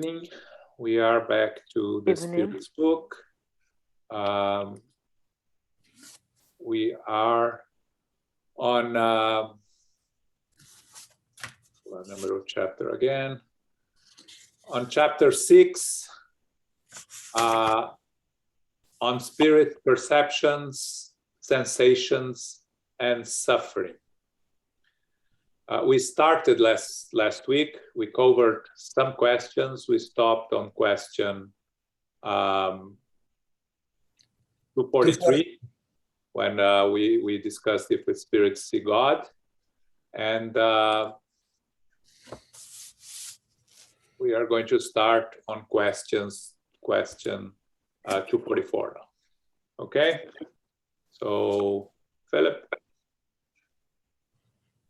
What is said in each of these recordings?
evening. We are back to the Spirit's book. We are on what number of chapter again? On chapter 6, on spirit perceptions, sensations, and suffering. We started last week. We covered some questions. We stopped on question 243 when we discussed if the spirits see God, and we are going to start on question 244 now. Okay, so Philip.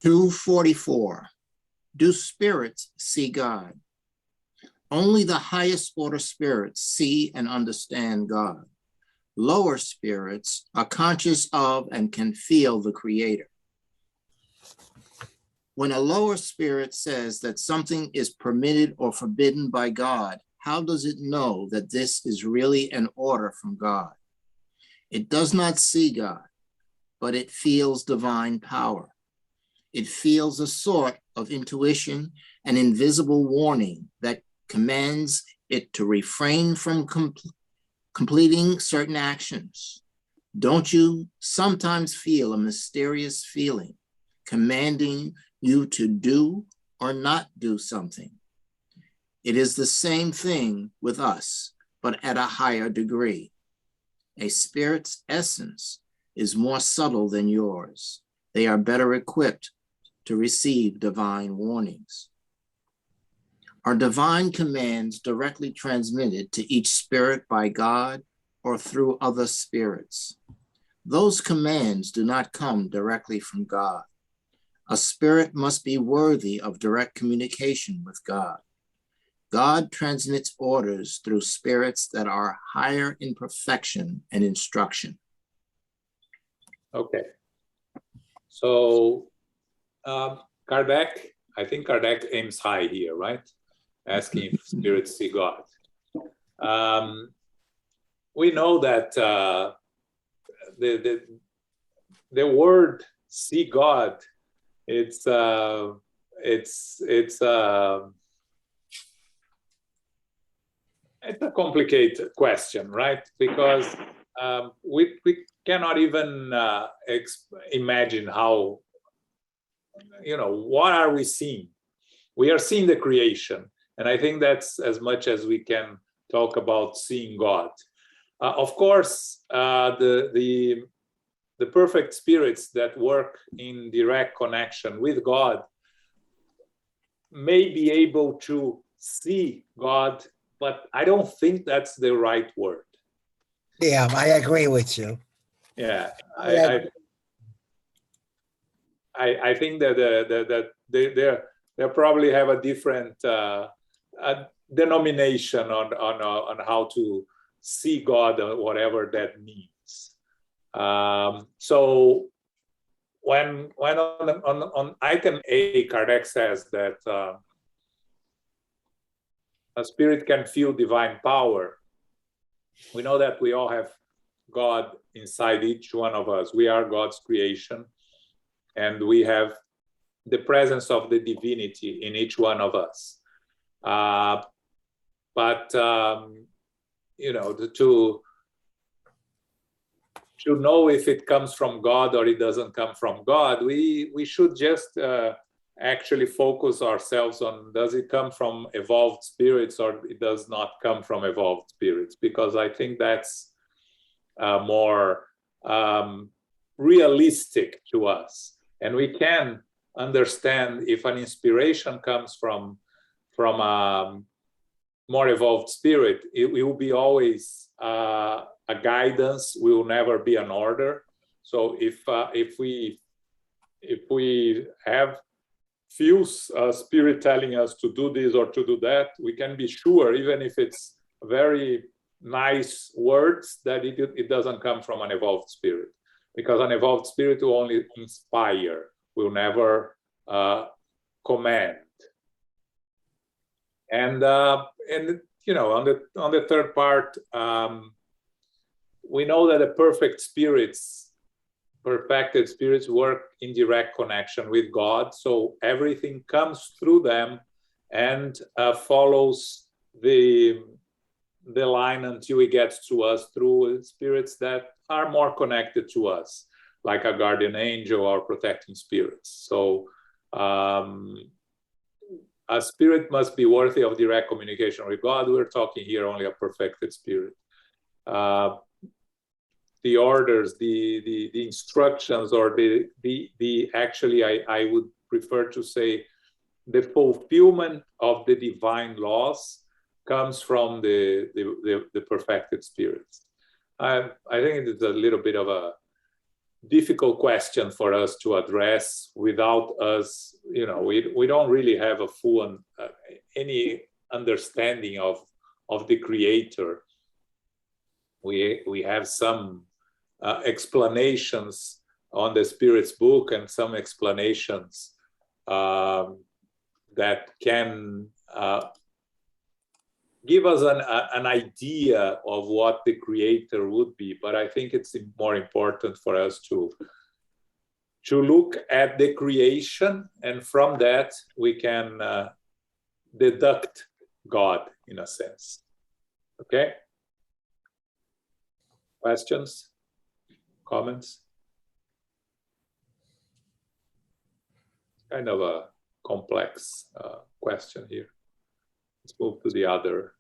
244. Do spirits see God? Only the highest order spirits see and understand God. Lower spirits are conscious of and can feel the Creator. When a lower spirit says that something is permitted or forbidden by God, how does it know that this is really an order from God? It does not see God, but it feels divine power. It feels a sort of intuition, an invisible warning that commands it to refrain from completing certain actions. Don't you sometimes feel a mysterious feeling commanding you to do or not do something? It is the same thing with us, but at a higher degree. A spirit's essence is more subtle than yours. They are better equipped to receive divine warnings. Are divine commands directly transmitted to each spirit by God or through other spirits? Those commands do not come directly from God. A spirit must be worthy of direct communication with God. God transmits orders through spirits that are higher in perfection and instruction. Okay. So Kardec, I think Kardec aims high here, right? Asking if spirits see God. We know that the word "see God," it's a complicated question, right? Because we cannot even imagine how. What are we seeing? We are seeing the creation. And I think that's as much as we can talk about seeing God. Of course, the perfect spirits that work in direct connection with God may be able to see God, but I don't think that's the right word. Yeah, I agree with you. Yeah, I think that they probably have a different denomination on how to see God or whatever that means. So when on item A, Kardec says that a spirit can feel divine power. We know that we all have God inside each one of us. We are God's creation. And we have the presence of the divinity in each one of us. To know if it comes from God or it doesn't come from God, we should just actually focus ourselves on, does it come from evolved spirits or it does not come from evolved spirits? Because I think that's more realistic to us. And we can understand if an inspiration comes from a more evolved spirit, it will be always a guidance, will never be an order. So if we have few spirit telling us to do this or to do that, we can be sure, even if it's very nice words, that it doesn't come from an evolved spirit. Because an evolved spirit will only inspire, will never command. And you know, on the third part, we know that the perfected spirits work in direct connection with God. So everything comes through them and follows the line until it gets to us through spirits that are more connected to us, like a guardian angel or protecting spirits. So a spirit must be worthy of direct communication with God. We're talking here only a perfected spirit. The orders, the instructions, or the actually, I would prefer to say, the fulfillment of the divine laws comes from the perfected spirits. I think it's a little bit of a difficult question for us to address without us, you know, we don't really have a full any understanding of the Creator. We have some explanations on the Spirit's book and some explanations that can give us an idea of what the Creator would be. But I think it's more important for us to look at the creation, and from that we can deduct God in a sense. Okay? Questions? Comments? Kind of a complex question here. Let's move to the other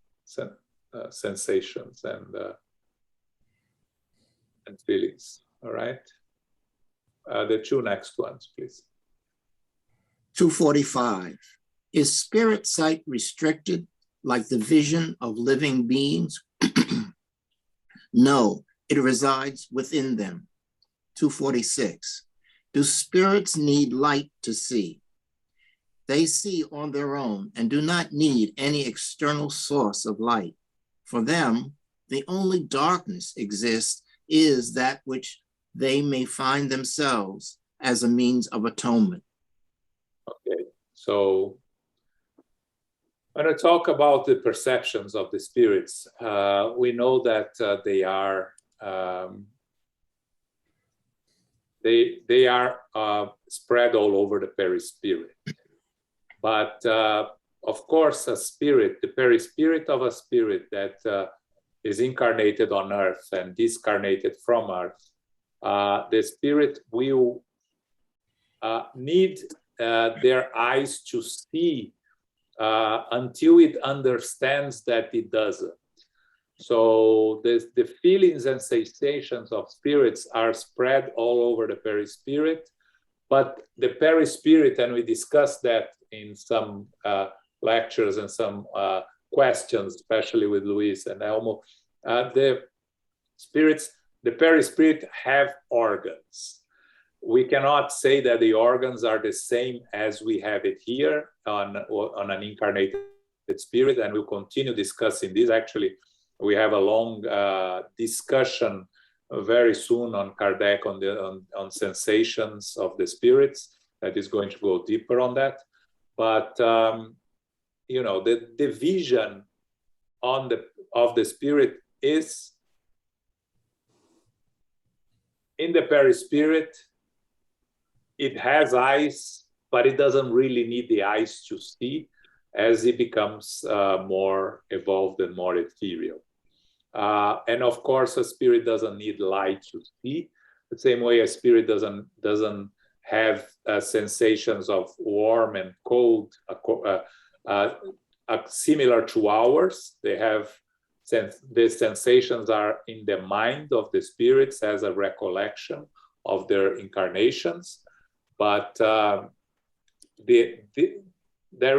sensations and feelings. All right. The two next ones, please. 245. Is spirit sight restricted like the vision of living beings? No, it resides within them. 246. Do spirits need light to see? They see on their own and do not need any external source of light. For them, the only darkness exists is that which they may find themselves as a means of atonement. Okay, so when I talk about the perceptions of the spirits, we know that they are spread all over the perispirit. But of course, a spirit, the perispirit of a spirit that is incarnated on earth and discarnated from earth, the spirit will need their eyes to see until it understands that it doesn't. So the feelings and sensations of spirits are spread all over the perispirit, but the perispirit, and we discussed that in some lectures and some questions, especially with Luis and Elmo, the perispirit have organs. We cannot say that the organs are the same as we have it here on an incarnated spirit, and we'll continue discussing this. Actually, we have a long discussion very soon on Kardec on sensations of the spirits that is going to go deeper on that. But you know, the vision of the spirit is in the perispirit. It has eyes, but it doesn't really need the eyes to see as it becomes more evolved and more ethereal. And of course, a spirit doesn't need light to see. The same way a spirit doesn't have sensations of warm and cold similar to ours. They have the sensations are in the mind of the spirits as a recollection of their incarnations. But there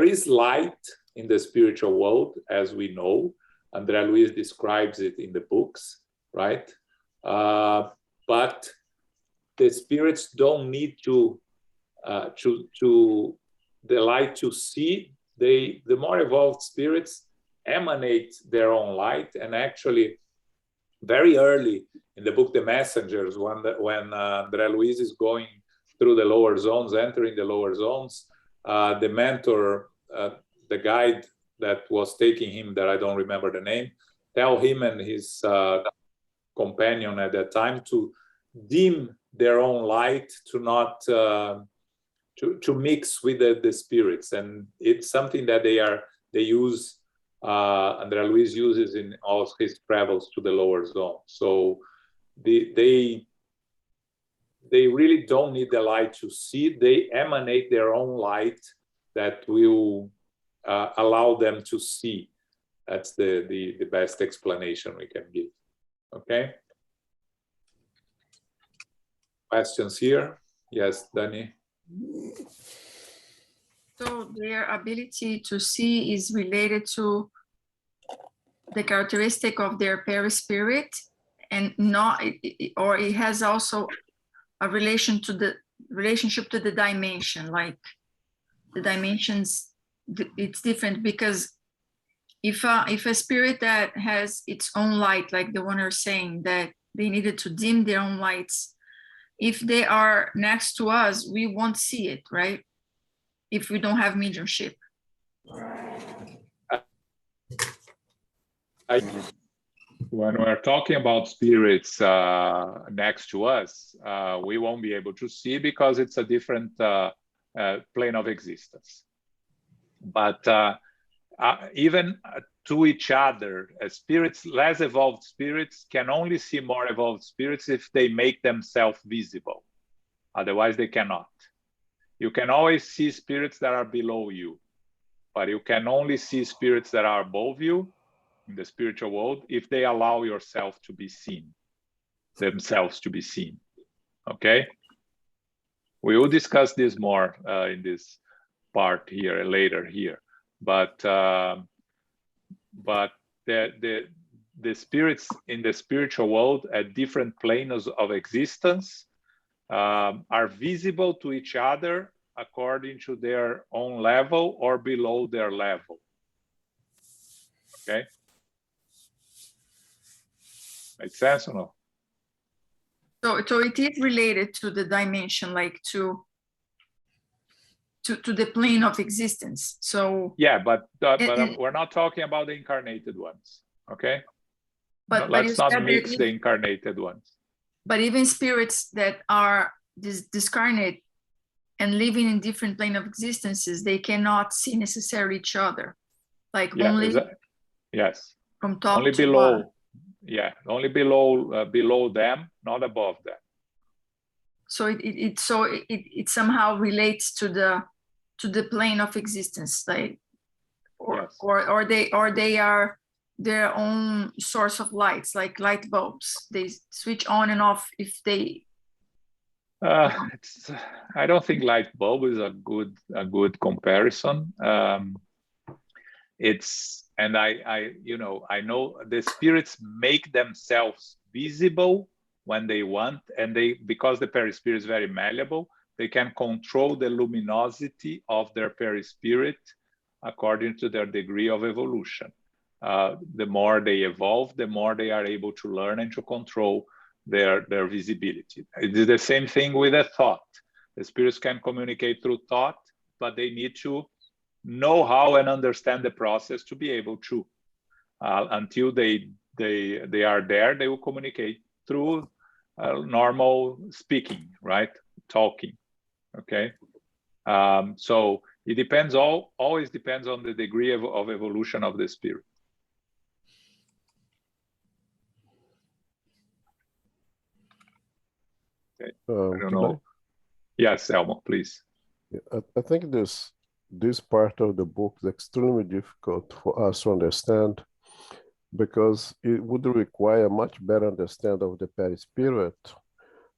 is light in the spiritual world, as we know. André Luiz describes it in the books, right? But the spirits don't need to the light to see. The more evolved spirits emanate their own light, and actually, very early in the book The Messengers, when André Luiz is going through the lower zones, entering the lower zones, the mentor, the guide that was taking him, that I don't remember the name, tell him and his companion at that time to dim their own light, to not to mix with the spirits. And it's something that they use, André Luiz uses in all his travels to the lower zone. So they really don't need the light to see. They emanate their own light that will allow them to see. That's the best explanation we can give. Okay. Questions here? Yes, Danny. So their ability to see is related to the characteristic of their perispirit, and not, or it has also a relationship to the dimension, like the dimensions, it's different, because if a spirit that has its own light, like the one you're saying, that they needed to dim their own lights, if they are next to us, we won't see it, right? If we don't have mediumship. When we're talking about spirits next to us, we won't be able to see because it's a different plane of existence. But even to each other, spirits, less evolved spirits can only see more evolved spirits if they make themselves visible. Otherwise, they cannot. You can always see spirits that are below you, but you can only see spirits that are above you in the spiritual world if they allow yourself to be seen, themselves to be seen. Okay? We will discuss this more in this part here later here. But the spirits in the spiritual world at different planes of existence are visible to each other according to their own level or below their level. Okay? Make sense or no? So it is related to the dimension, like to the plane of existence. So yeah, but we're not talking about the incarnated ones. Okay? But let's not mix the incarnated ones. But even spirits that are discarnate and living in different plane of existences, they cannot see necessarily each other, like only yes, from top only to below bottom. Yeah, only below them, not above them. So it somehow relates to the plane of existence, like yes. or they are their own source of lights, like light bulbs. They switch on and off if they. I don't think light bulb is a good comparison. And I know the spirits make themselves visible when they want, and because the perispirit is very malleable, they can control the luminosity of their perispirit according to their degree of evolution. The more they evolve, the more they are able to learn and to control their visibility. It is the same thing with a thought. The spirits can communicate through thought, but they need to know how and understand the process to be able to. Until they are there, they will communicate through normal speaking, right? Talking. Okay. So it depends. Always depends on the degree of evolution of the spirit. Okay. I don't know. Yes, Elmo, please. Yeah, I think this part of the book is extremely difficult for us to understand, because it would require a much better understanding of the perispirit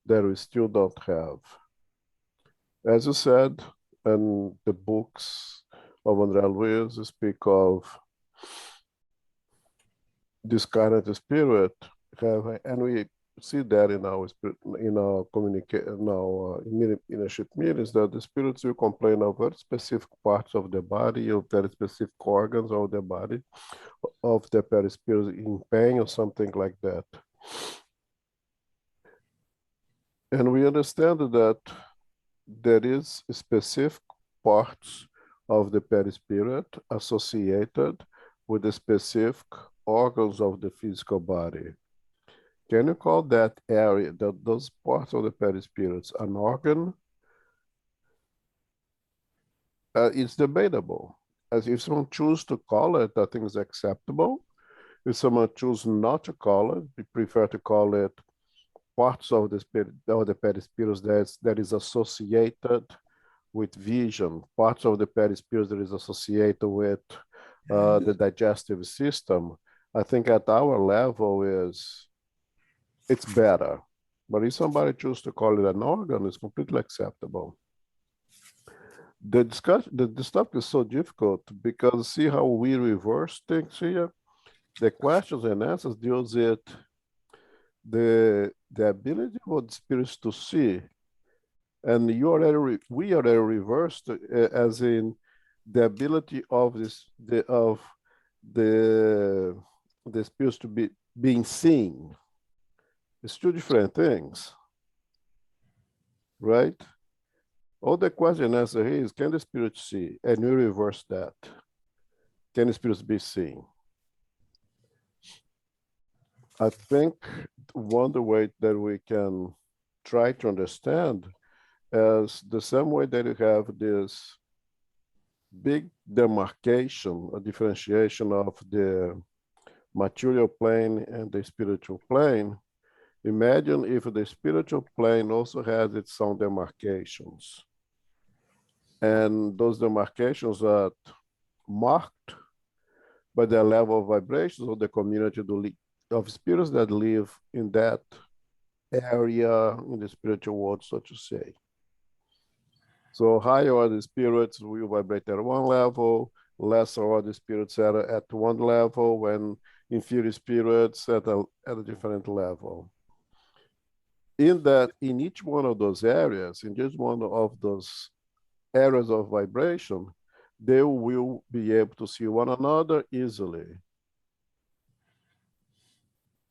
that we still don't have. As you said, in the books of André Luiz speak of this kind of spirit, and we see that in our innership meetings, that the spirits will complain of very specific parts of the body, of very specific organs of the body, of the perispirit in pain or something like that. And we understand that there is specific parts of the perispirit associated with the specific organs of the physical body. Can you call that area, those parts of the perispirits, an organ? It's debatable. As if someone chooses to call it, I think it's acceptable. If someone chooses not to call it, we prefer to call it parts of the spirit, of the perispirits that is associated with vision, parts of the perispirits that is associated with the digestive system. I think at our level it's better. But if somebody chooses to call it an organ, it's completely acceptable. This topic is so difficult because see how we reverse things here? The questions and answers deals with the ability of the spirits to see. And we already reversed as in the ability of the spirits to be being seen. It's two different things, right? All the question and answer here is, can the spirit see? And we reverse that. Can the spirits be seen? I think one way that we can try to understand is the same way that you have this big demarcation, a differentiation of the material plane and the spiritual plane. Imagine if the spiritual plane also has its own demarcations. And those demarcations are marked by the level of vibrations of the community of spirits that live in that area in the spiritual world, so to say. So higher order spirits will vibrate at one level, lesser order spirits at one level, and inferior spirits at a different level. In each one of those areas, in each one of those areas of vibration, they will be able to see one another easily.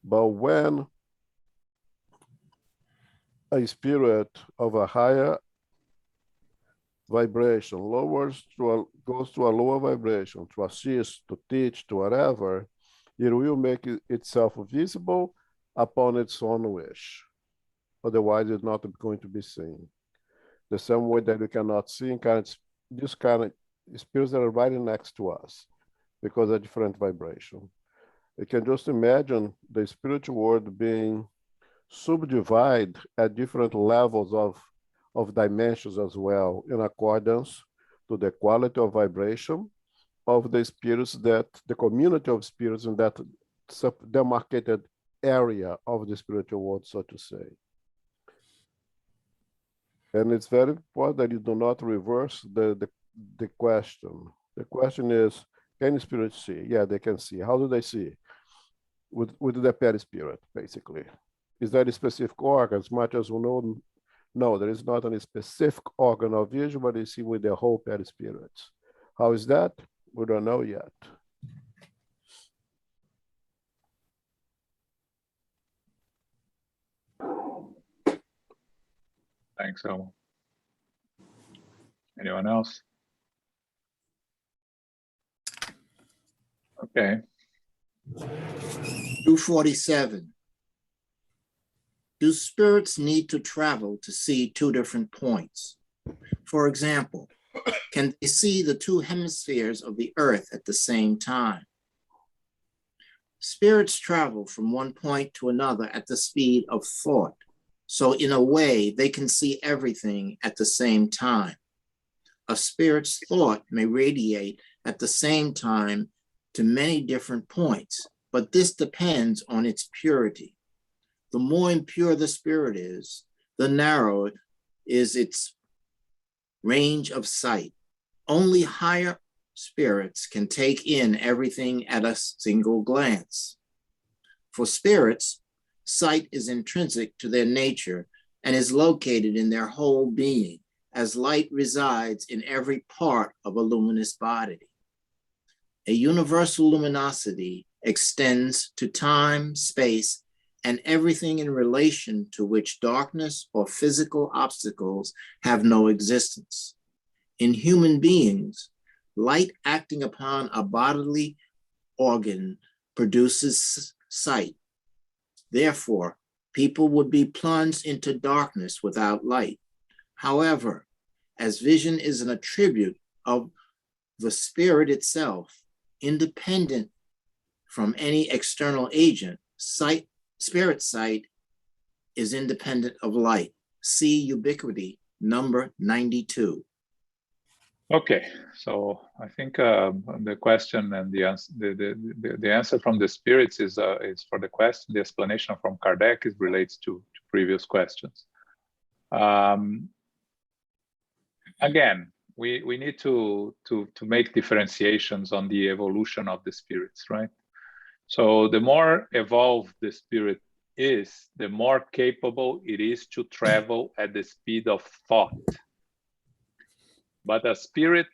But when a spirit of a higher vibration goes to a lower vibration to assist, to teach, to whatever, it will make itself visible upon its own wish. Otherwise, it's not going to be seen. The same way that we cannot see this kind of spirits that are right next to us because of different vibration. You can just imagine the spiritual world being subdivided at different levels of dimensions as well, in accordance to the quality of vibration of the spirits the community of spirits in that demarcated area of the spiritual world, so to say. And it's very important that you do not reverse the question. The question is, can spirits see? Yeah, they can see. How do they see? With the perispirit, basically. Is that a specific organ? As much as we know, no, there is not any specific organ of vision, but they see with the whole perispirit. How is that? We don't know yet. Thanks, Elmo. Anyone else? Okay. 247. Do spirits need to travel to see two different points? For example, can they see the two hemispheres of the earth at the same time? Spirits travel from one point to another at the speed of thought. So in a way, they can see everything at the same time. A spirit's thought may radiate at the same time to many different points, but this depends on its purity. The more impure the spirit is, the narrower is its range of sight. Only higher spirits can take in everything at a single glance. For spirits, sight is intrinsic to their nature and is located in their whole being, as light resides in every part of a luminous body. A universal luminosity extends to time, space, and everything in relation to which darkness or physical obstacles have no existence. In human beings, Light acting upon a bodily organ produces sight. Therefore, people would be plunged into darkness without light. However, as vision is an attribute of the spirit itself, independent from any external agent, spirit sight is independent of light. See Ubiquity, number 92. Okay, so I think the question and the answer from the spirits is for the question. The explanation from Kardec relates to previous questions. Again, we need to make differentiations on the evolution of the spirits, right? So the more evolved the spirit is, the more capable it is to travel at the speed of thought. But a spirit,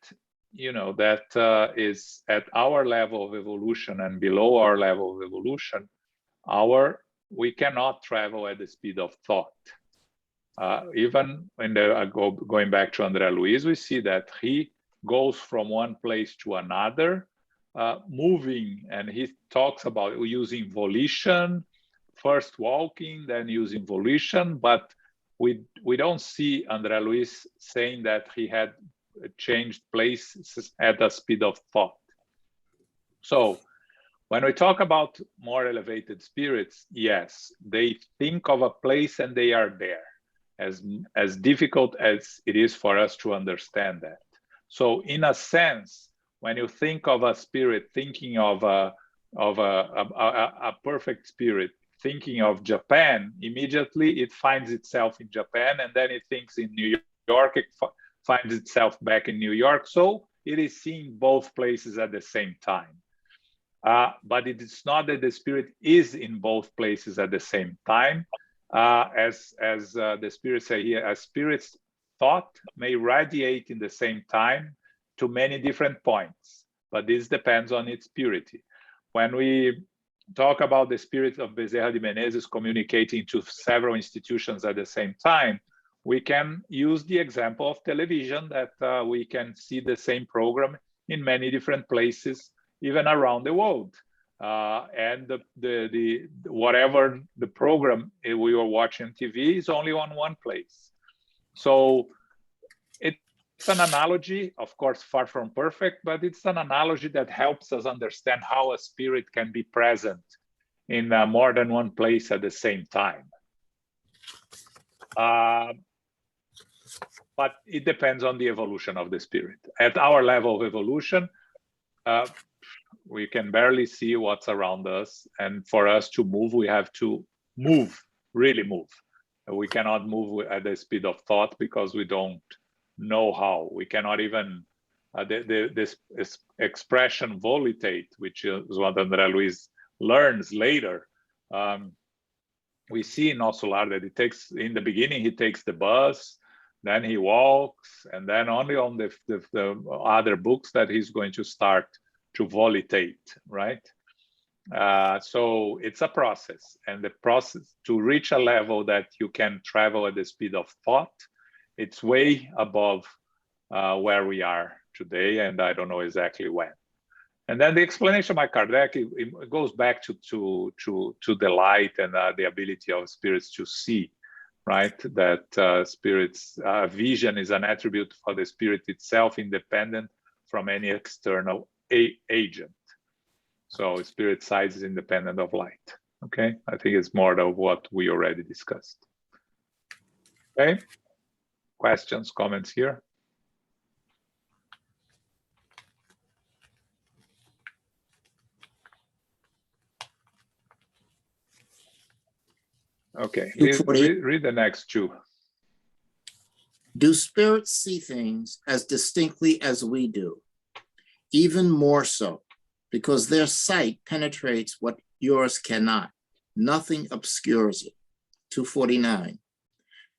you know, that is at our level of evolution and below our level of evolution, we cannot travel at the speed of thought. Even when going back to André Luiz, we see that he goes from one place to another, moving, and he talks about using volition, first walking, then using volition, but we don't see André Luiz saying that he had changed places at the speed of thought. So when we talk about more elevated spirits, yes, they think of a place and they are there, as difficult as it is for us to understand that. So in a sense, when you think of a spirit, thinking of a perfect spirit, thinking of Japan, immediately it finds itself in Japan, and then it thinks in New York, it finds itself back in New York. So it is seeing both places at the same time. But it is not that the spirit is in both places at the same time. As the spirits say here, a spirit's thought may radiate in the same time to many different points, but this depends on its purity. When we talk about the spirit of Bezerra de Menezes communicating to several institutions at the same time, we can use the example of television, that we can see the same program in many different places, even around the world. And whatever the program we were watching on TV is only on one place. So it's an analogy, of course, far from perfect, but it's an analogy that helps us understand how a spirit can be present in more than one place at the same time. But it depends on the evolution of the spirit. At our level of evolution, we can barely see what's around us. And for us to move, we have to move, really move. We cannot move at the speed of thought because we don't know how. We cannot even, this expression volitate, which is what André Luiz learns later. We see in Solar that it takes, in the beginning, he takes the bus, then he walks, and then only on the other books that he's going to start to volitate, right? So it's a process, and the process to reach a level that you can travel at the speed of thought, it's way above where we are today, and I don't know exactly when. And then the explanation by Kardec, it goes back to the light and the ability of spirits to see, right? That spirits, vision is an attribute for the spirit itself, independent from any external agent. So spirit sight is independent of light. Okay, I think it's more of what we already discussed. Okay, questions, comments here? Okay, read the next two. Do spirits see things as distinctly as we do? Even more so, because their sight penetrates what yours cannot. Nothing obscures it. 249.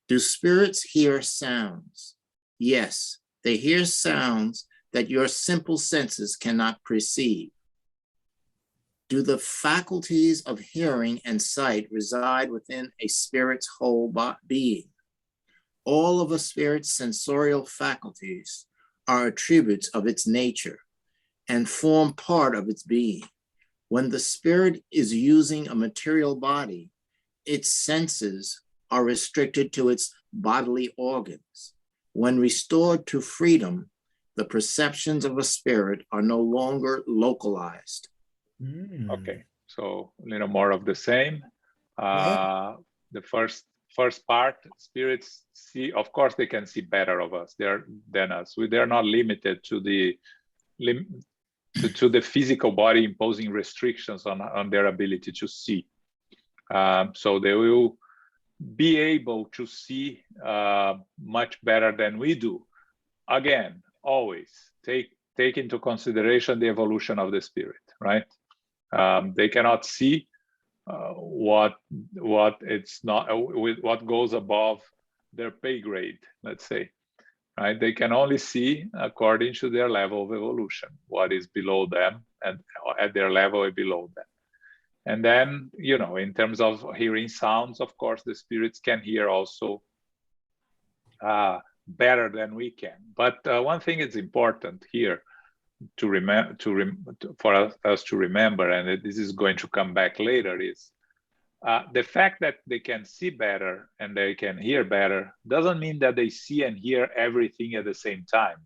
Do spirits hear sounds? Yes, they hear sounds that your simple senses cannot perceive. Do the faculties of hearing and sight reside within a spirit's whole being? All of a spirit's sensorial faculties are attributes of its nature and form part of its being. When the spirit is using a material body, its senses are restricted to its bodily organs. When restored to freedom, the perceptions of a spirit are no longer localized. Okay, so a little more of the same. The first part, spirits see, of course, they can see better of us than us. They're not limited to the physical body imposing restrictions on their ability to see. So they will be able to see much better than we do. Again, always take into consideration the evolution of the spirit, right? They cannot see what it's not with what goes above their pay grade, let's say, right? They can only see according to their level of evolution, what is below them and at their level below them. And then, you know, in terms of hearing sounds, of course, the spirits can hear also better than we can. But one thing is important here to remember, for us to remember, and this is going to come back later, is the fact that they can see better and they can hear better doesn't mean that they see and hear everything at the same time.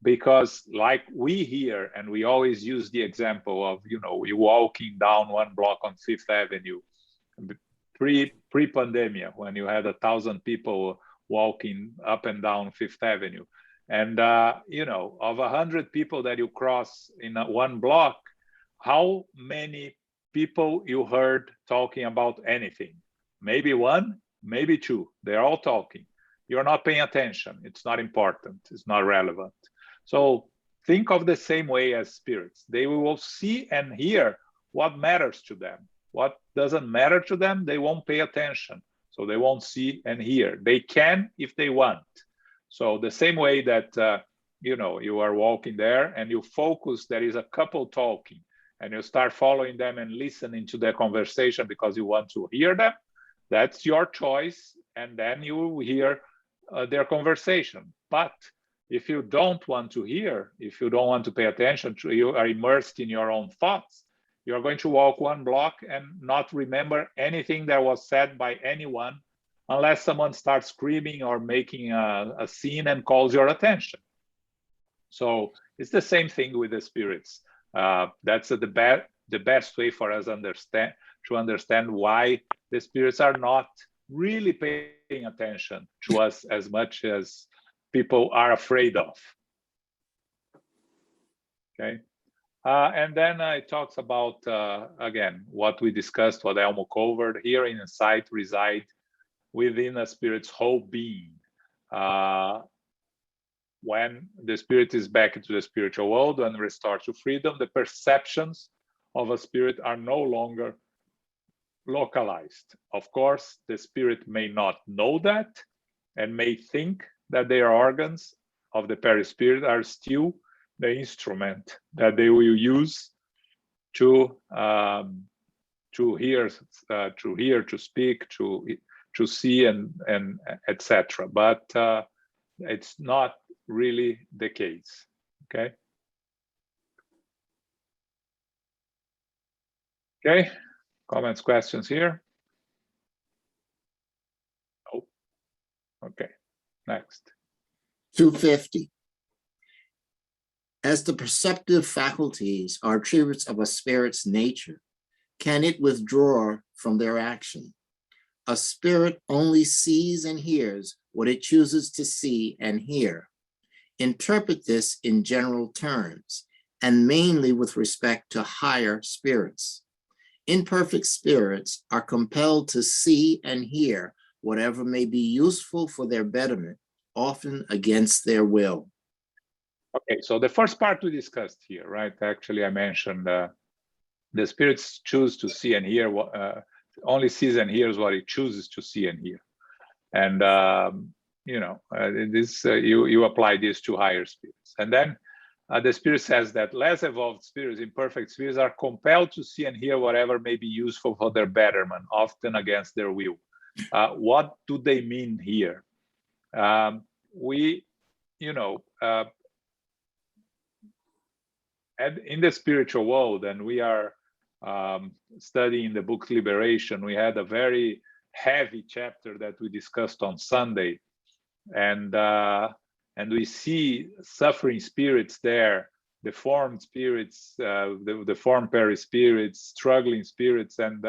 Because like we hear, and we always use the example of, you know, we walking down one block on Fifth Avenue, pre-pandemic, when you had 1,000 people walking up and down Fifth Avenue. And, you know, of 100 people that you cross in one block, how many people you heard talking about anything? Maybe one, maybe two. They're all talking. You're not paying attention. It's not important. It's not relevant. So think of the same way as spirits. They will see and hear what matters to them. What doesn't matter to them, they won't pay attention. So they won't see and hear. They can if they want. So the same way that, you know, you are walking there and you focus, there is a couple talking, and you start following them and listening to their conversation because you want to hear them. That's your choice. And then you will hear their conversation. But if you don't want to hear, if you don't want to pay attention to, you are immersed in your own thoughts, you're going to walk one block and not remember anything that was said by anyone unless someone starts screaming or making a scene and calls your attention. So it's the same thing with the spirits. That's the best way for us to understand why the spirits are not really paying attention to us as much as people are afraid of. Okay. And then it talks about, again, what we discussed, what Elmo covered. Here in sight reside within a spirit's whole being. When the spirit is back into the spiritual world and restored to freedom, the perceptions of a spirit are no longer localized. Of course, the spirit may not know that and may think that their organs of the perispirit are still the instrument that they will use to hear, to speak, to see, and etc. But it's not really the case. Okay. Okay. Comments, questions here? Oh. Okay. Next. 250. As the perceptive faculties are attributes of a spirit's nature, can it withdraw from their action? A spirit only sees and hears what it chooses to see and hear. Interpret this in general terms, and mainly with respect to higher spirits. Imperfect spirits are compelled to see and hear whatever may be useful for their betterment, often against their will. Okay, so the first part we discussed here, right? Actually, I mentioned the spirits choose to see and hear, only sees and hears what it chooses to see and hear. And, you know, you apply this to higher spirits. And then the spirit says that less evolved spirits, imperfect spirits, are compelled to see and hear whatever may be useful for their betterment, often against their will. What do they mean here? in the spiritual world, and we are studying the book Liberation, we had a very heavy chapter that we discussed on Sunday, and we see suffering spirits there, deformed spirits, the deformed perispirits, struggling spirits, and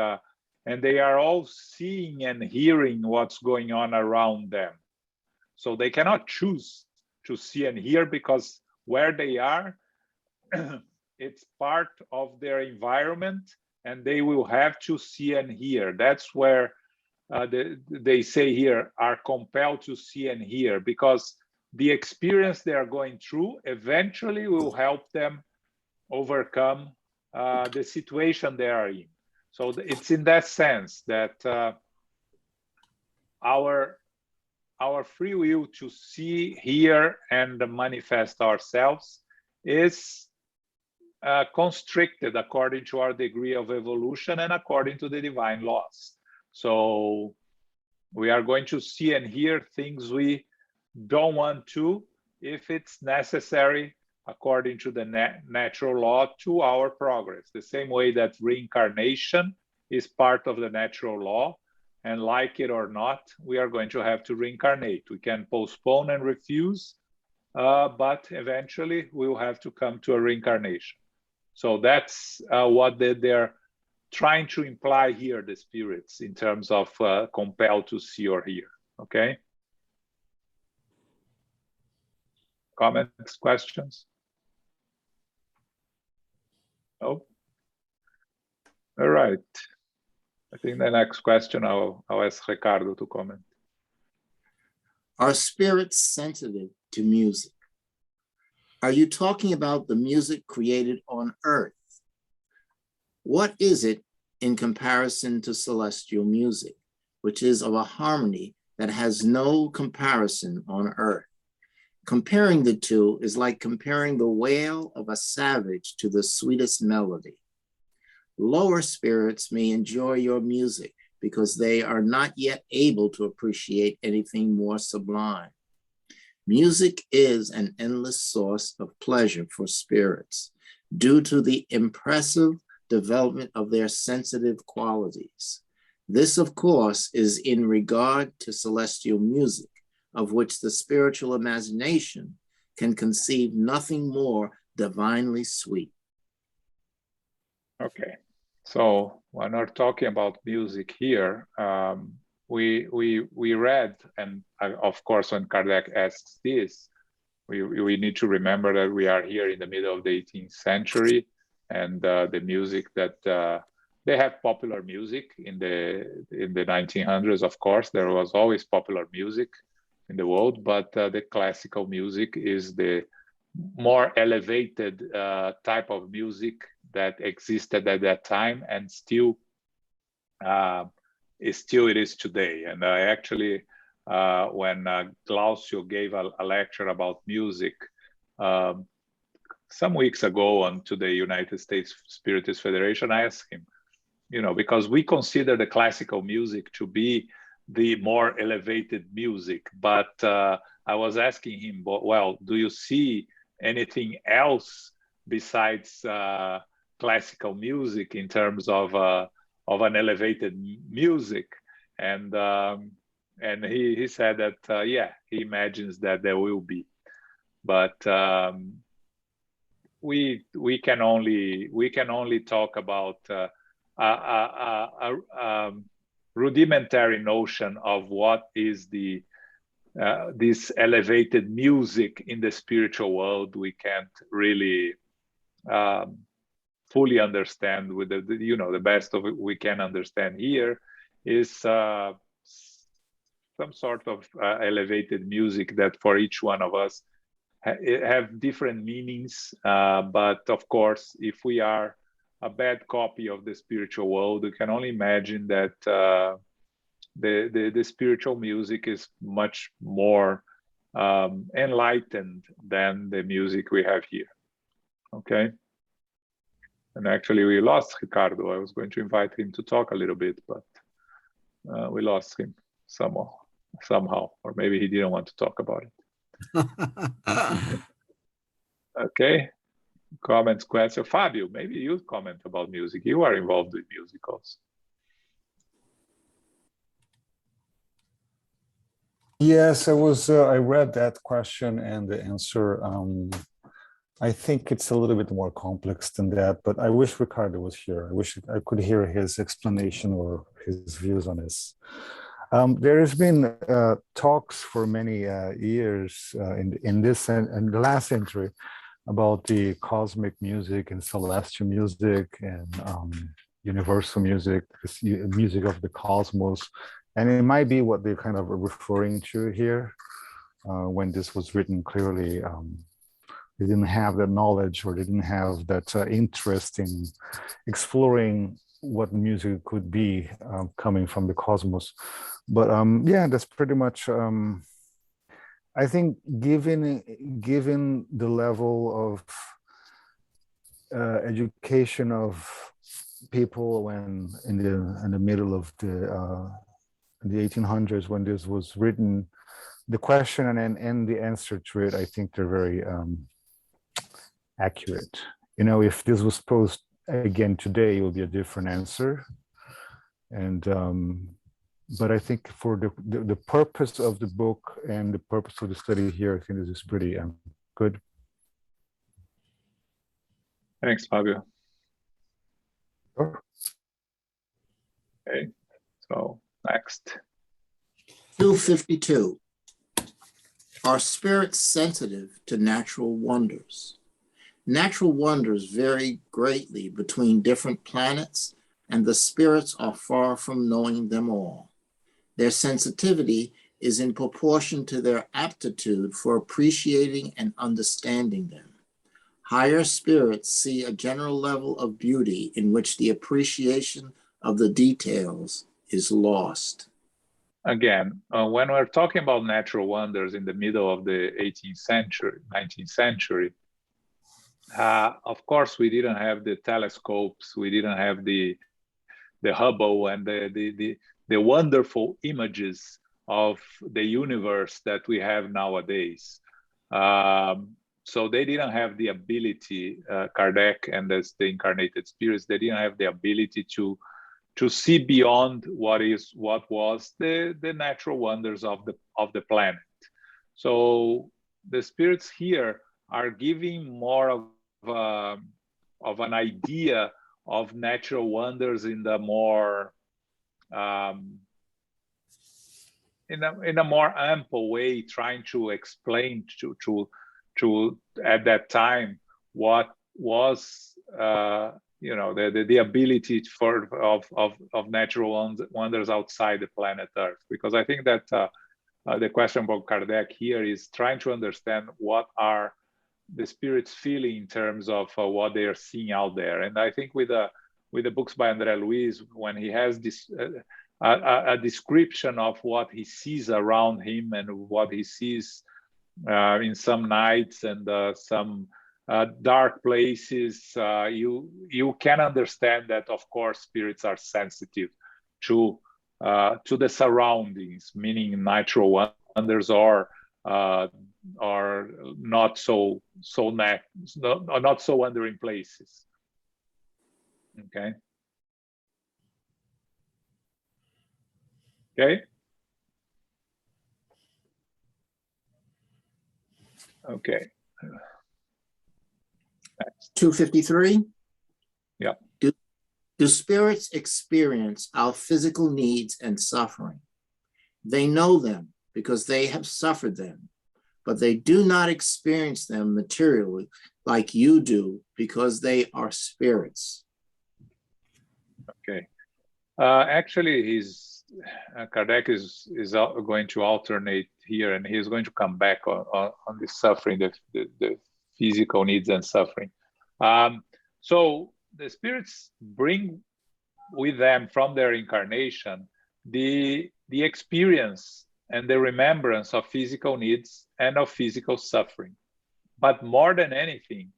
they are all seeing and hearing what's going on around them. So they cannot choose to see and hear, because where they are, it's part of their environment, and they will have to see and hear. That's where they say here, are compelled to see and hear, because the experience they are going through eventually will help them overcome the situation they are in. So it's in that sense that our free will to see, hear, and manifest ourselves is constricted according to our degree of evolution and according to the divine laws. So we are going to see and hear things we don't want to, if it's necessary, according to the natural law, to our progress. The same way that reincarnation is part of the natural law, and like it or not, we are going to have to reincarnate. We can postpone and refuse, but eventually we will have to come to a reincarnation. So that's what they're trying to imply here, the spirits, in terms of compelled to see or hear. Okay? Comments, questions? No? All right. I think the next question, I'll ask Ricardo to comment. Are spirits sensitive to music? Are you talking about the music created on earth? What is it in comparison to celestial music, which is of a harmony that has no comparison on earth? Comparing the two is like comparing the wail of a savage to the sweetest melody. Lower spirits may enjoy your music because they are not yet able to appreciate anything more sublime. Music is an endless source of pleasure for spirits due to the impressive development of their sensitive qualities. This, of course, is in regard to celestial music, of which the spiritual imagination can conceive nothing more divinely sweet. Okay, so when we're talking about music here, we read, and of course, when Kardec asks this, we need to remember that we are here in the middle of the 18th century, and the music that they have popular music in the 1900s. Of course, there was always popular music in the world, but the classical music is the more elevated type of music that existed at that time, and still it is today. And I actually, when Glaucio gave a lecture about music some weeks ago to the United States Spiritist Federation, I asked him, because we consider the classical music to be the more elevated music, but I was asking him, well, do you see anything else besides classical music in terms of an elevated music? And he said that yeah, he imagines that there will be, but we can only talk about a rudimentary notion of what is this elevated music in the spiritual world. We can't really fully understand with the best of it we can understand here is some sort of elevated music that for each one of us have different meanings, but of course, if we are a bad copy of the spiritual world, we can only imagine that the spiritual music is much more enlightened than the music we have here. Okay. And actually, we lost Ricardo. I was going to invite him to talk a little bit, but we lost him somehow, or maybe he didn't want to talk about it. Okay. Comments, question. Fabio, maybe you comment about music. You are involved with musicals. Yes, I read that question and the answer. I think it's a little bit more complex than that, but I wish Ricardo was here. I wish I could hear his explanation or his views on this. There has been talks for many years in this and the last century about the cosmic music and celestial music and universal music, music of the cosmos. And it might be what they're kind of referring to here when this was written clearly. They didn't have that knowledge or they didn't have that interest in exploring what music could be coming from the cosmos. But yeah, that's pretty much, I think given the level of education of people when in the middle of the 1800s when this was written, the question and the answer to it, I think they're very accurate. You know, if this was posed again today, it will be a different answer. And but I think for the purpose of the book and the purpose of the study here, I think this is pretty good. Thanks, Fabio. Sure. Okay, so next. 252. Are spirits sensitive to natural wonders? Natural wonders vary greatly between different planets, and the spirits are far from knowing them all. Their sensitivity is in proportion to their aptitude for appreciating and understanding them. Higher spirits see a general level of beauty in which the appreciation of the details is lost. Again, when we're talking about natural wonders in the middle of the 18th century, 19th century, of course, we didn't have the telescopes, we didn't have the Hubble and the wonderful images of the universe that we have nowadays. So they didn't have the ability, Kardec and the incarnated spirits, they didn't have the ability to see beyond what was the natural wonders of the planet. So the spirits here are giving more of an idea of natural wonders in the more in a more ample way, trying to explain to at that time what was the ability of natural wonders outside the planet Earth. Because I think that the question about Kardec here is trying to understand what are the spirits feeling in terms of what they are seeing out there. And I think with the books by André Luiz, when he has this a description of what he sees around him and what he sees in some nights and some dark places, you can understand that, of course, spirits are sensitive to the surroundings, meaning natural wonders or not so wandering places. Okay. Okay. Okay. 253. Yeah. Do spirits experience our physical needs and suffering? They know them because they have suffered them, but they do not experience them materially like you do because they are spirits. Okay. Actually, Kardec is going to alternate here, and he's going to come back on the suffering, the physical needs and suffering. So the spirits bring with them from their incarnation the experience and the remembrance of physical needs and of physical suffering. But more than anything,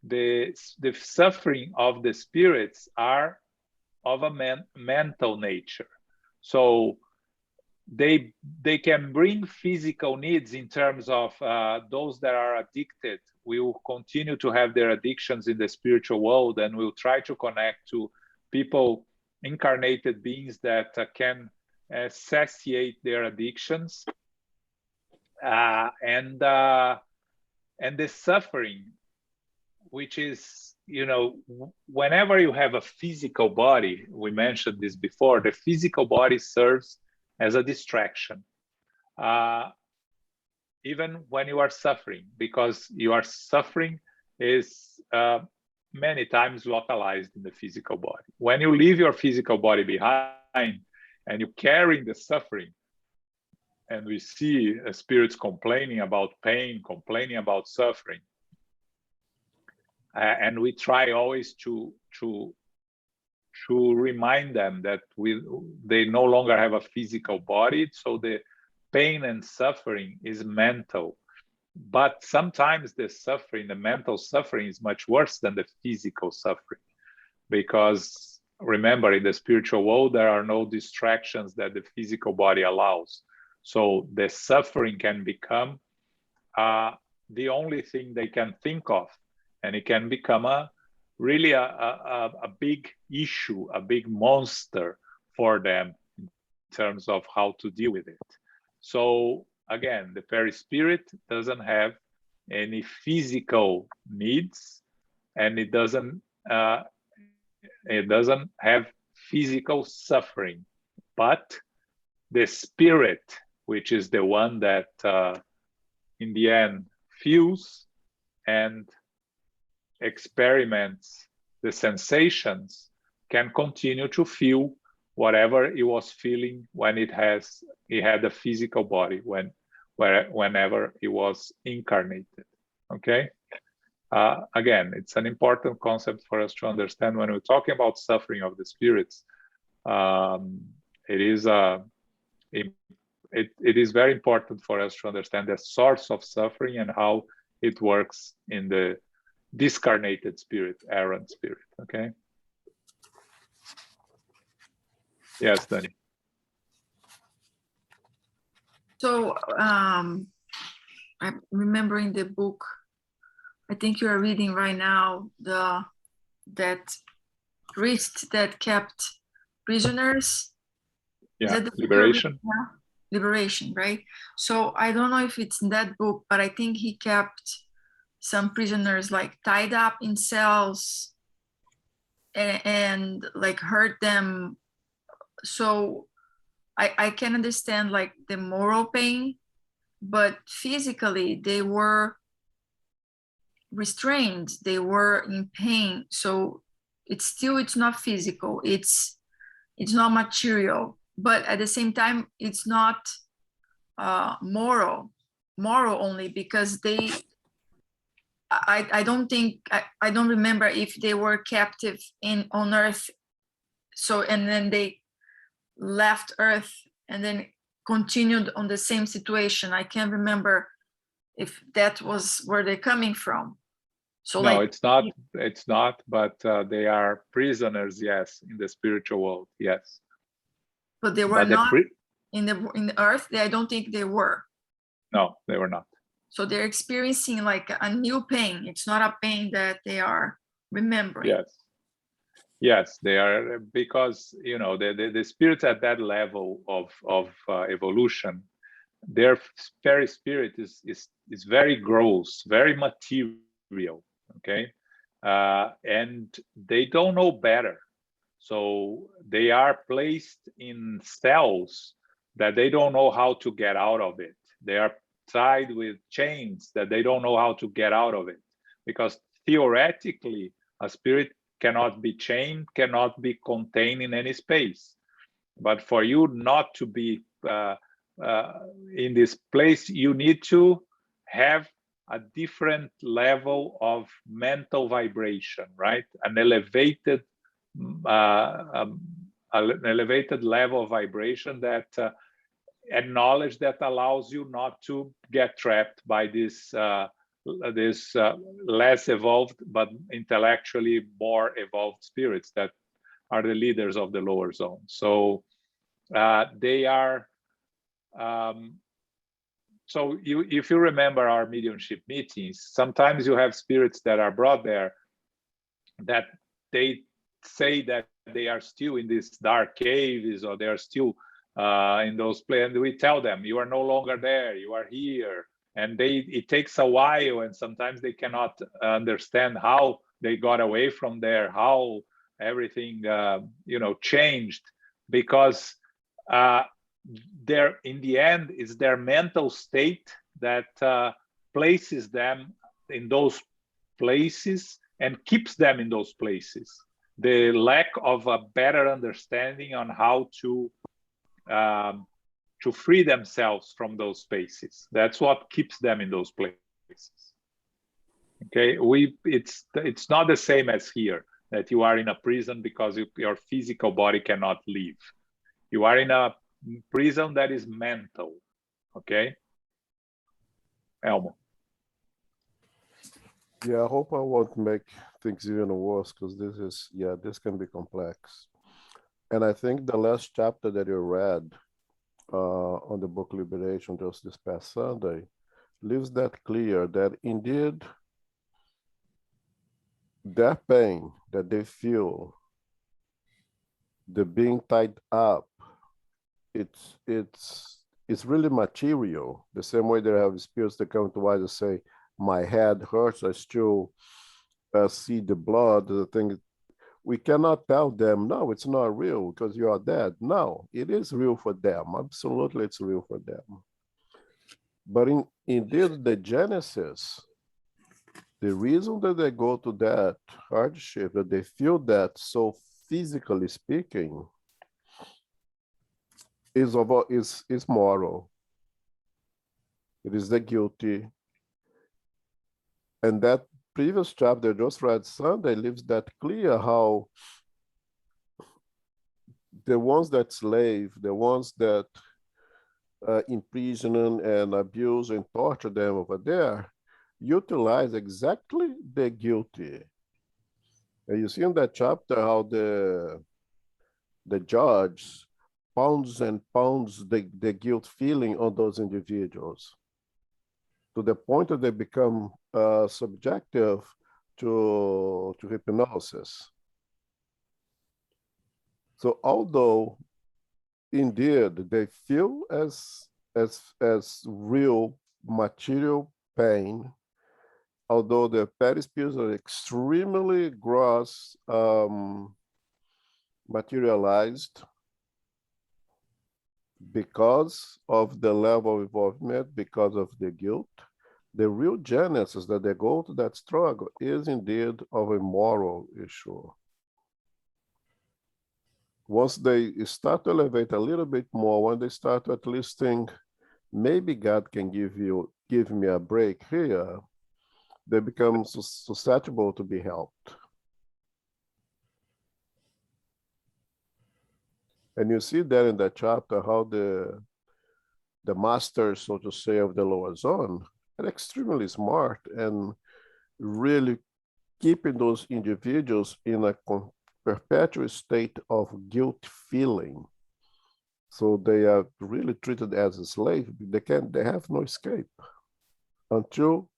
the suffering of the spirits are of a mental nature. So they can bring physical needs in terms of those that are addicted will continue to have their addictions in the spiritual world, and will try to connect to people, incarnated beings that can satiate their addictions, and the suffering, which is, you know, whenever you have a physical body, we mentioned this before, the physical body serves as a distraction, even when you are suffering, because your suffering is many times localized in the physical body. When you leave your physical body behind and you carry the suffering, and we see spirits complaining about pain, complaining about suffering, and we try always to remind them that they no longer have a physical body, so the pain and suffering is mental. But sometimes the suffering, the mental suffering, is much worse than the physical suffering, because remember, in the spiritual world, there are no distractions that the physical body allows. So the suffering can become the only thing they can think of, and it can become really a big issue, a big monster for them in terms of how to deal with it. So again, the perispirit doesn't have any physical needs, and it doesn't have physical suffering, but the spirit, which is the one that in the end feels and experiments the sensations, can continue to feel whatever it was feeling when it had a physical body, whenever it was incarnated. Okay. Again, it's an important concept for us to understand when we're talking about suffering of the spirits. It is very important for us to understand the source of suffering and how it works in the discarnated spirit, errant spirit. Okay. Yes, Danny. So I'm remembering the book, I think you are reading right now, that priest that kept prisoners. Yeah, Liberation. Liberation, right? So I don't know if it's in that book, but I think he kept some prisoners like tied up in cells and like hurt them. So I can understand like the moral pain, but physically they were restrained, they were in pain. So it's not physical, it's not material, but at the same time it's not moral only, because I don't think, I don't remember if they were captive on earth, so and then they left earth and then continued on the same situation. I can't remember if that was where they're coming from. So no, like, it's not, but they are prisoners, yes, in the spiritual world, yes. But they were not in the earth. I don't think they were. No, they were not. So they're experiencing like a new pain. It's not a pain that they are remembering. Yes, they are, because you know the spirits at that level of evolution, their perispirit is very gross, very material. Okay, and they don't know better, so they are placed in cells that they don't know how to get out of it. They are tied with chains that they don't know how to get out of it, because theoretically a spirit cannot be chained, cannot be contained in any space. But for you not to be in this place, you need to have a different level of mental vibration, right? An elevated level of vibration that acknowledge, that allows you not to get trapped by this less evolved but intellectually more evolved spirits that are the leaders of the lower zone. So they are So if you remember our mediumship meetings, sometimes you have spirits that are brought there that they say that they are still in these dark caves, or they are still in those places, and we tell them, you are no longer there, you are here. And it takes a while, and sometimes they cannot understand how they got away from there, how everything changed, because in the end is their mental state that places them in those places and keeps them in those places. The lack of a better understanding on how to free themselves from those spaces. That's what keeps them in those places. Okay, it's not the same as here, that you are in a prison because your physical body cannot leave. You are in a prison that is mental. Okay, Elmo. Yeah, I hope I won't make things even worse, because this can be complex. And I think the last chapter that you read on the book Liberation just this past Sunday leaves that clear, that indeed their pain that they feel, the being tied up, it's really material. The same way they have spirits that come to us and say, my head hurts, I still see the blood, the thing. We cannot tell them, no, it's not real because you are dead. No, it is real for them. Absolutely, it's real for them. But indeed, the genesis, the reason that they go to that hardship, that they feel that, so physically speaking, is moral. It is the guilty. And that previous chapter just read Sunday leaves that clear, how the ones that slave, the ones that imprison and abuse and torture them over there, utilize exactly the guilty. And you see in that chapter how the judge pounds and pounds the guilt feeling on those individuals, to the point that they become subjective to hypnosis. So although indeed they feel as real material pain, although the perispheres are extremely gross, materialized, because of the level of involvement, because of the guilt, the real genesis that they go to that struggle is indeed of a moral issue. Once they start to elevate a little bit more, when they start to at least think, maybe God can give me a break here, they become susceptible to be helped. And you see that in that chapter, how the masters, so to say, of the lower zone are extremely smart and really keeping those individuals in a perpetual state of guilt feeling. So they are really treated as a slave. They have no escape until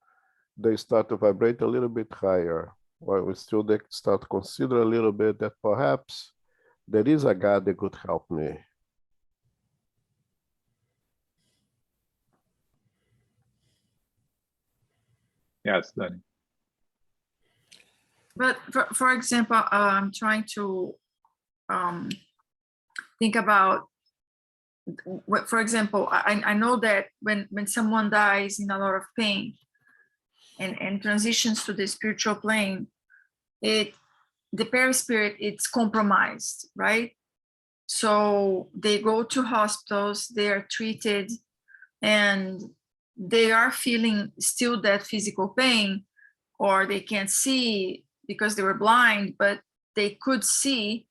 they start to vibrate a little bit higher, or they start to consider a little bit that perhaps there is a God that could help me. Yes, Danny. But for example, I'm trying to think about, for example, I know that when someone dies in a lot of pain and transitions to the spiritual plane, the perispirit, it's compromised, right? So they go to hospitals, they are treated, and they are feeling still that physical pain, or they can't see because they were blind, but they could see,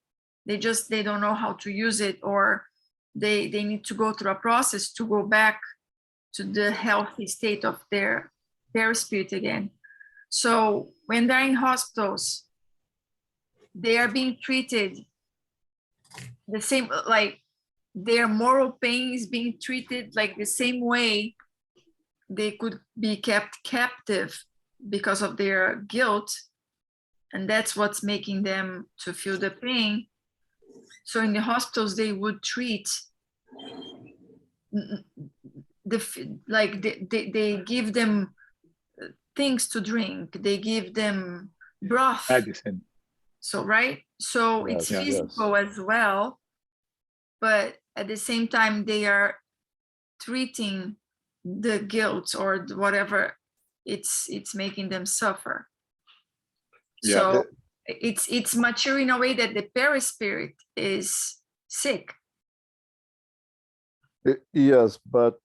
they don't know how to use it, or they need to go through a process to go back to the healthy state of their spirit again. So when they're in hospitals, they are being treated the same, like their moral pain is being treated like the same way they could be kept captive because of their guilt, and that's what's making them to feel the pain. So in the hospitals, they would treat they give them things to drink, they give them broth, Medicine. so right, so Yes, it's yes. physical as well, but at the same time they are treating the guilt or whatever it's making them suffer. Yeah. So it's mature in a way that the perispirit is sick. Yes, but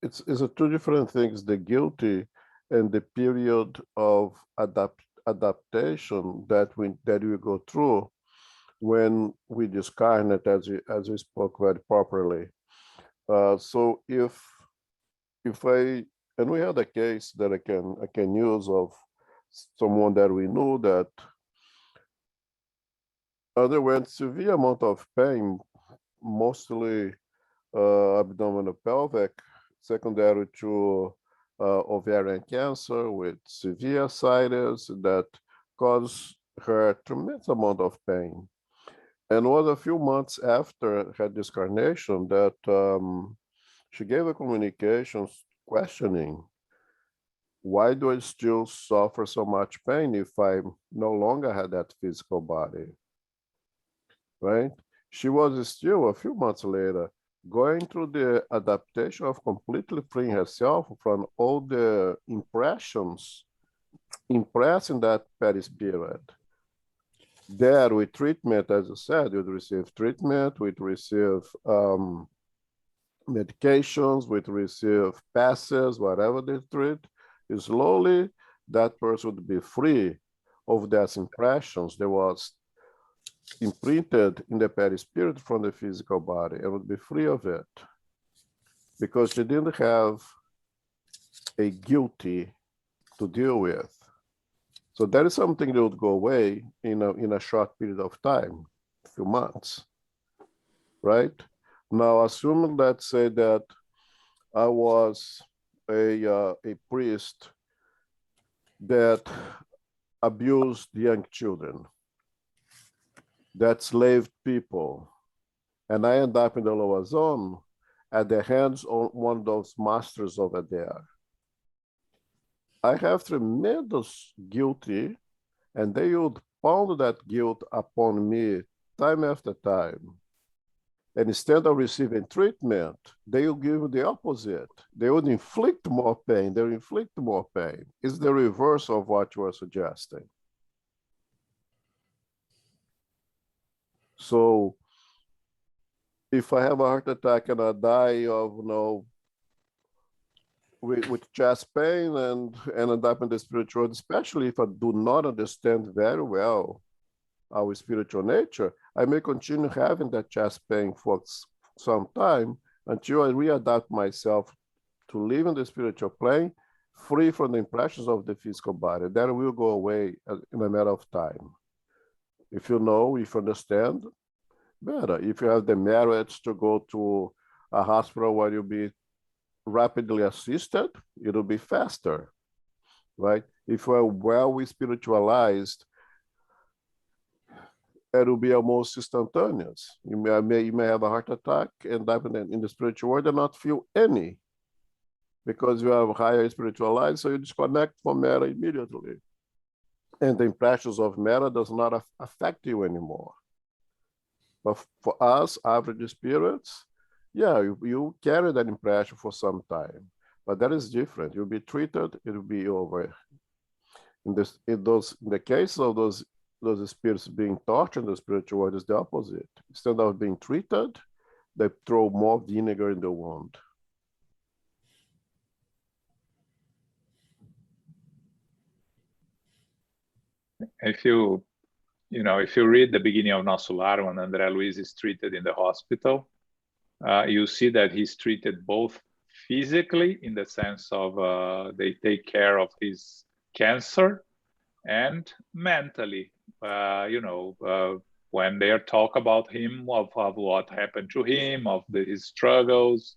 it's a two different things, the guilty and the period of adaptation that we go through when we discarnate, as we spoke very properly. So if I, and we had a case that I can use of someone that we knew that underwent severe amount of pain, mostly abdominal pelvic, secondary to ovarian cancer with severe ascites that caused her tremendous amount of pain. And it was a few months after her discarnation that she gave a communication questioning, why do I still suffer so much pain if I no longer had that physical body, right? She was still, a few months later, going through the adaptation of completely freeing herself from all the impressions impressed in that perispirit. There, with treatment, as I said, we'd receive treatment, we'd receive medications, we'd receive passes, whatever they treat. Slowly, that person would be free of those impressions that was imprinted in the perispirit from the physical body, and would be free of it because she didn't have a guilty to deal with. So that is something that would go away in a short period of time, a few months, right? Now, assuming, let's say that I was a priest that abused young children, that slaved people, and I end up in the lower zone at the hands of one of those masters over there. I have tremendous guilty, and they would pound that guilt upon me time after time. And instead of receiving treatment, they will give the opposite. They would inflict more pain. They will inflict more pain. It's the reverse of what you are suggesting. So if I have a heart attack and I die of, with chest pain and end up in the spiritual world, especially if I do not understand very well our spiritual nature, I may continue having that chest pain for some time until I readapt myself to live in the spiritual plane, free from the impressions of the physical body. That will go away in a matter of time. If you know, if you understand, better. If you have the merits to go to a hospital where you'll be rapidly assisted, it'll be faster, right? If you are well spiritualized, it will be almost instantaneous. You may have a heart attack and die in the spiritual world and not feel any, because you have higher spiritualized, so you disconnect from matter immediately. And the impressions of matter does not affect you anymore. But for us, average spirits, yeah, you carry that impression for some time, but that is different. You'll be treated, it will be over. In the case of those spirits being tortured in the spiritual world, is the opposite. Instead of being treated, they throw more vinegar in the wound. If you read the beginning of Nosso Lar, when André Luiz is treated in the hospital, you see that he's treated both physically, in the sense of they take care of his cancer, and mentally, when they talk about him, of what happened to him, of his struggles,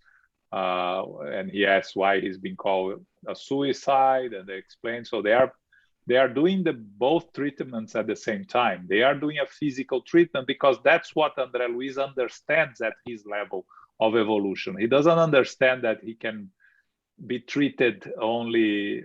and he asks why he's been called a suicide, and they explain. So they are doing both treatments at the same time. They are doing a physical treatment because that's what André Luiz understands at his level of evolution. He doesn't understand that he can be treated only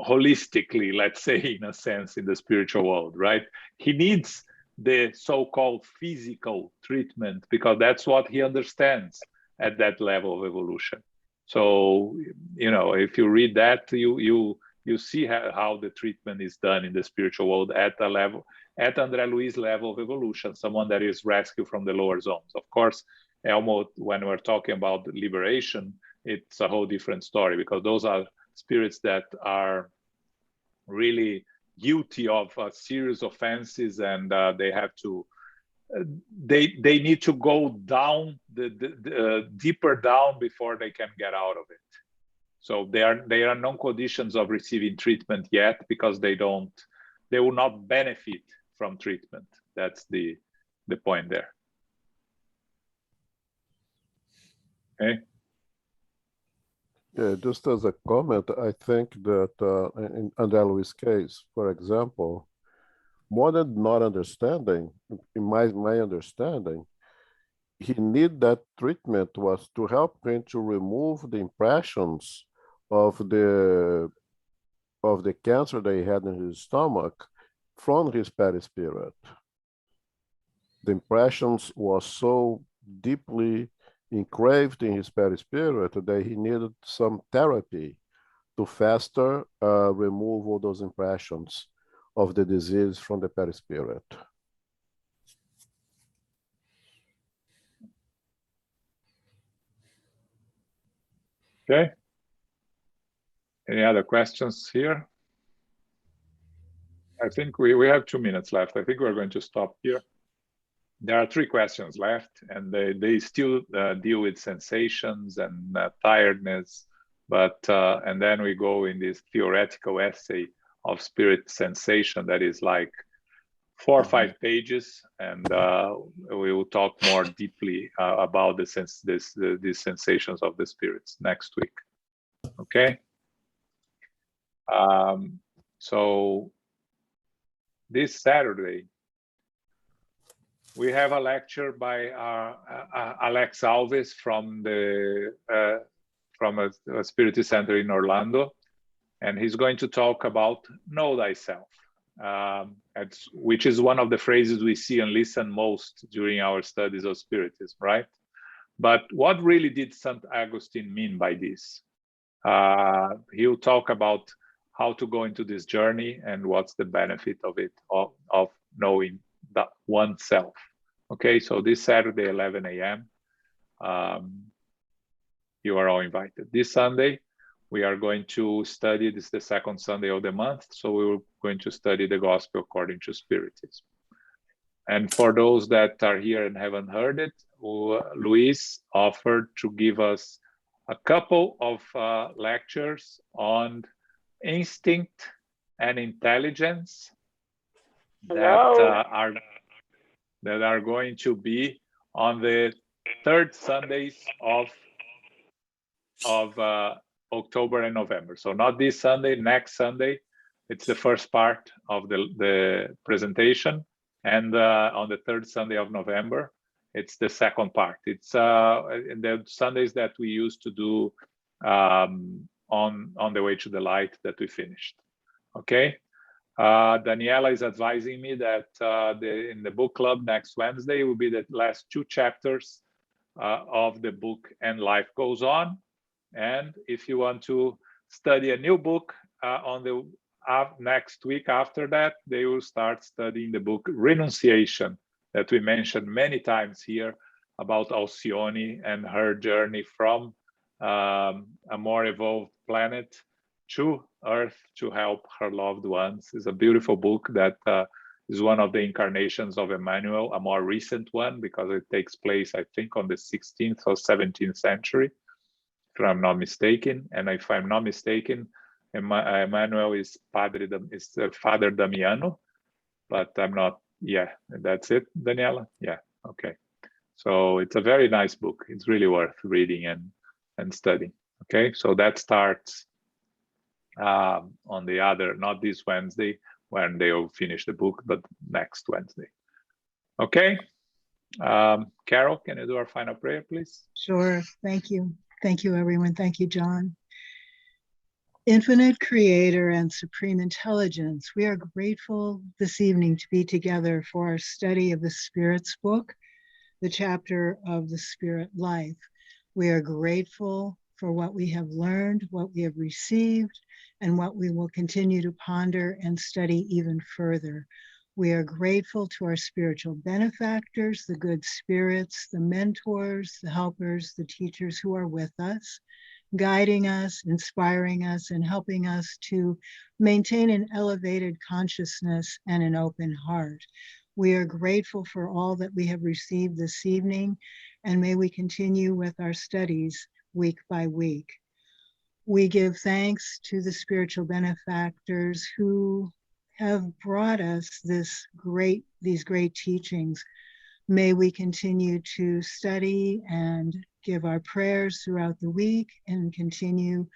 holistically, let's say, in a sense, in the spiritual world, right? He needs the so-called physical treatment because that's what he understands at that level of evolution. So, you know, if you read that, you see how the treatment is done in the spiritual world at a level, at André Luiz level of evolution, someone that is rescued from the lower zones. Of course, Elmo, when we're talking about liberation, it's a whole different story because those are spirits that are really guilty of a serious offenses, and they have to they need to go down the deeper down before they can get out of it. So they are no conditions of receiving treatment yet because they will not benefit from treatment. That's the point there. Okay. Yeah, just as a comment, I think that in André Luiz's case, for example, more than not understanding, in my understanding, he need that treatment was to help him to remove the impressions of the cancer that he had in his stomach from his perispirit. The impressions was so deeply engraved in his perispirit that he needed some therapy to faster remove all those impressions of the disease from the perispirit. Okay. Any other questions here? I think we have 2 minutes left. I think we're going to stop here. There are 3 questions left, and they still deal with sensations and tiredness, but and then we go in this theoretical essay of spirit sensation that is like 4 or 5 pages, and we will talk more deeply about these sensations of the spirits next week. Okay. So this Saturday, we have a lecture by Alex Alves from a Spirit Center in Orlando, and he's going to talk about know thyself, which is one of the phrases we see and listen most during our studies of Spiritism, right? But what really did St. Augustine mean by this? He'll talk about how to go into this journey and what's the benefit of it, of knowing that oneself. Okay, so this Saturday, 11 a.m., you are all invited. This Sunday, we are going to study, this is the second Sunday of the month, so we're going to study the Gospel according to Spiritism. And for those that are here and haven't heard it, Luis offered to give us a couple of lectures on instinct and intelligence that are going to be on the 3rd Sundays of October and November. So not this Sunday, next Sunday. It's the first part of the presentation, and on the 3rd Sunday of November, it's the second part. It's in the Sundays that we used to do on the way to the light that we finished. Okay. Daniela is advising me that in the book club next Wednesday will be the last 2 chapters of the book And Life Goes On. And if you want to study a new book on the next week after that, they will start studying the book Renunciation that we mentioned many times here about Alcyone and her journey from a more evolved planet to Earth to help her loved ones. It's a beautiful book that is one of the incarnations of Emmanuel, a more recent one, because it takes place, I think, on the 16th or 17th century, if I'm not mistaken. And if I'm not mistaken, Emmanuel is Father Damiano, but I'm not. Yeah, that's it, Daniela. Yeah, okay. So it's a very nice book. It's really worth reading and studying. Okay, so that starts on the other, not this Wednesday when they will finish the book, but next Wednesday. Okay, Carol, can you do our final prayer, please? Sure. Thank you. Thank you, everyone. Thank you, John. Infinite Creator and Supreme Intelligence, we are grateful this evening to be together for our study of the Spirit's book, the chapter of the Spirit Life. We are grateful for what we have learned, what we have received, and what we will continue to ponder and study even further. We are grateful to our spiritual benefactors, the good spirits, the mentors, the helpers, the teachers who are with us, guiding us, inspiring us, and helping us to maintain an elevated consciousness and an open heart. We are grateful for all that we have received this evening, and may we continue with our studies week by week. We give thanks to the spiritual benefactors who have brought us these great teachings. May we continue to study and give our prayers throughout the week and continue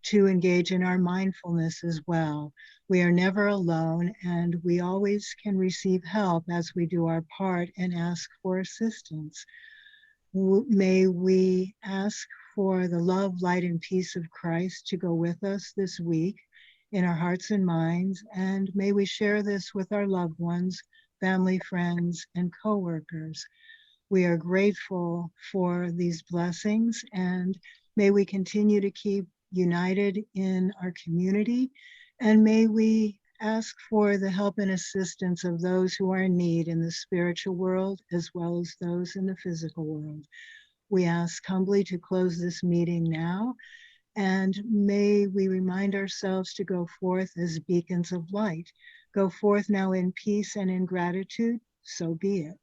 to engage in our mindfulness as well. We are never alone, and we always can receive help as we do our part and ask for assistance. May we ask for the love, light, and peace of Christ to go with us this week in our hearts and minds, and may we share this with our loved ones, family, friends, and co-workers. We are grateful for these blessings, and may we continue to keep united in our community, and may we ask for the help and assistance of those who are in need in the spiritual world as well as those in the physical world. We ask humbly to close this meeting now, and may we remind ourselves to go forth as beacons of light. Go forth now in peace and in gratitude, so be it.